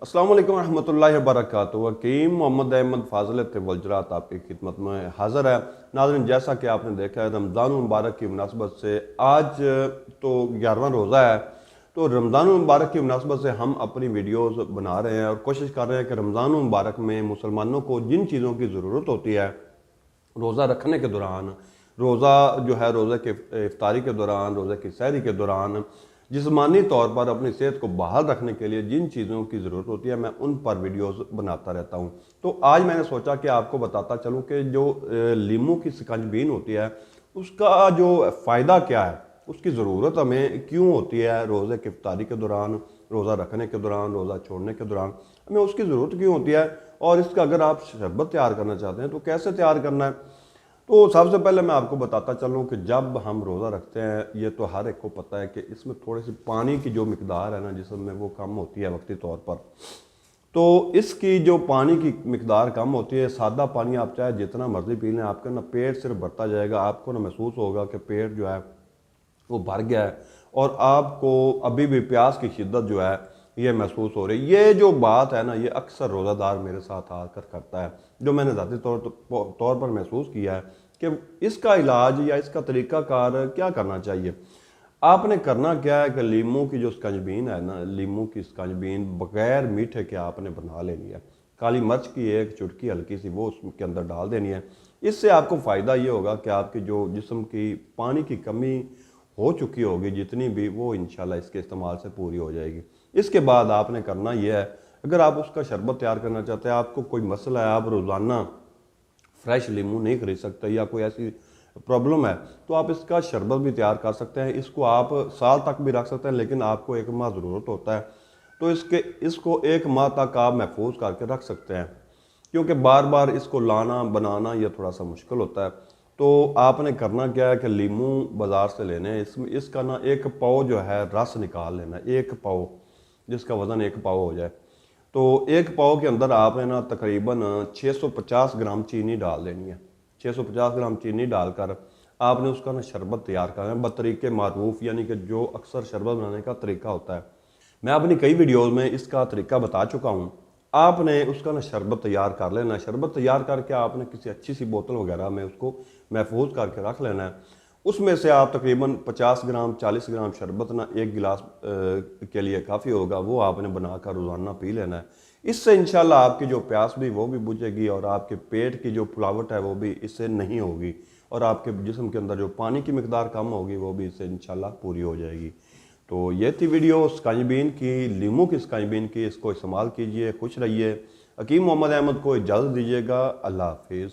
अस्सलाम वालेकुम रहमतुल्लाहि व बरकातुहू। हकीम मोहम्मद अहमद फाजिल वजरात आपकी खिदमत में हाज़िर है। नाज़रीन, जैसा कि आपने देखा है, रमज़ान मुबारक की मुनासबत से आज तो 11वां रोज़ा है। तो रमज़ान मुबारक की मुनासबत से हम अपनी वीडियोस बना रहे हैं और कोशिश कर रहे हैं कि रमज़ान मुबारक में मुसलमानों को जिन चीज़ों की ज़रूरत होती है रोज़ा रखने के दौरान, रोज़ा जो है रोज़े के इफ्तारी के दौरान, रोज़े की सहरी के दौरान, जिस्मानी तौर पर अपनी सेहत को बहाल रखने के लिए जिन चीज़ों की ज़रूरत होती है, मैं उन पर वीडियोस बनाता रहता हूँ। तो आज मैंने सोचा कि आपको बताता चलूँ कि जो लीमू की शिकंजबीन होती है, उसका जो फ़ायदा क्या है, उसकी ज़रूरत हमें क्यों होती है रोज़े की इफ्तारी के दौरान, रोज़ा रखने के दौरान, रोज़ा छोड़ने के दौरान हमें उसकी ज़रूरत क्यों होती है, और इसका अगर आप शरबत तैयार करना चाहते हैं तो कैसे तैयार करना है। तो सबसे पहले मैं आपको बताता चलूँ कि जब हम रोज़ा रखते हैं, ये तो हर एक को पता है कि इसमें थोड़ी सी पानी की जो मिकदार है ना जिसम में, वो कम होती है वक्ती तौर पर। तो इसकी जो पानी की मिकदार कम होती है, सादा पानी आप चाहे जितना मर्जी पी लें, आपका ना पेट सिर्फ भरता जाएगा, आपको ना महसूस होगा कि पेट जो है वो भर गया है और आपको अभी भी प्यास की शिद्दत जो है ये महसूस हो रही है। ये जो बात है ना, ये अक्सर रोज़ादार मेरे साथ आकर करता है, जो मैंने ज़ाती तौर पर महसूस किया है कि इसका इलाज या इसका तरीक़ाकार क्या करना चाहिए। आपने करना क्या है कि लीमू की जो स्कंजबीन है ना, लीमू की स्कंजबीन बग़ैर मीठे के आपने बना लेनी है। काली मिर्च की एक चुटकी हल्की सी वो उसके अंदर डाल देनी है। इससे आपको फ़ायदा ये होगा कि आपकी जो जिस्म की पानी की कमी हो चुकी होगी जितनी भी, वो इंशाल्लाह इसके इस्तेमाल से पूरी हो जाएगी। इसके बाद आपने करना यह है, अगर आप उसका शरबत तैयार करना चाहते हैं, आपको कोई मसला है, आप रोज़ाना फ्रेश लीमू नहीं खरीद सकते या कोई ऐसी प्रॉब्लम है, तो आप इसका शरबत भी तैयार कर सकते हैं। इसको आप साल तक भी रख सकते हैं, लेकिन आपको 1 माह ज़रूरत होता है। तो इसको 1 माह तक आप महफूज करके रख सकते हैं, क्योंकि बार बार इसको लाना बनाना यह थोड़ा सा मुश्किल होता है। तो आपने करना क्या है कि लीमू बाज़ार से लेने हैं, इसमें इसका ना 1 पाव जो है रस निकाल लेना है, 1 पाव, जिसका वज़न 1 पाव हो जाए। तो 1 पाव के अंदर आपने ना तकरीबन 650 ग्राम चीनी डाल देनी है। 650 ग्राम चीनी डालकर आपने उसका ना शरबत तैयार करना है बतरीके मारूफ, यानी कि जो अक्सर शरबत बनाने का तरीका होता है। मैं अपनी कई वीडियोज़ में इसका तरीका बता चुका हूँ। आपने उसका ना शरबत तैयार कर लेना है। शरबत तैयार करके आपने किसी अच्छी सी बोतल वगैरह में उसको महफूज करके रख लेना है। उसमें से आप तकरीबन 50 ग्राम 40 ग्राम शरबत ना 1 गिलास के लिए काफ़ी होगा, वो आपने बनाकर रोज़ाना पी लेना है। इससे इंशाल्लाह आपकी जो प्यास भी वो भी बुझेगी और आपके पेट की जो फुलावट है वो भी इससे नहीं होगी, और आपके जिस्म के अंदर जो पानी की मिकदार कम होगी वो भी इससे इंशाल्लाह पूरी हो जाएगी। तो ये थी वीडियो स्कंजबीन की, लीमू की स्कंजबीन की। इसको इस्तेमाल कीजिए, खुश रहिए। हकीम मोहम्मद अहमद को इजाज़त दीजिएगा। अल्लाह हाफिज़।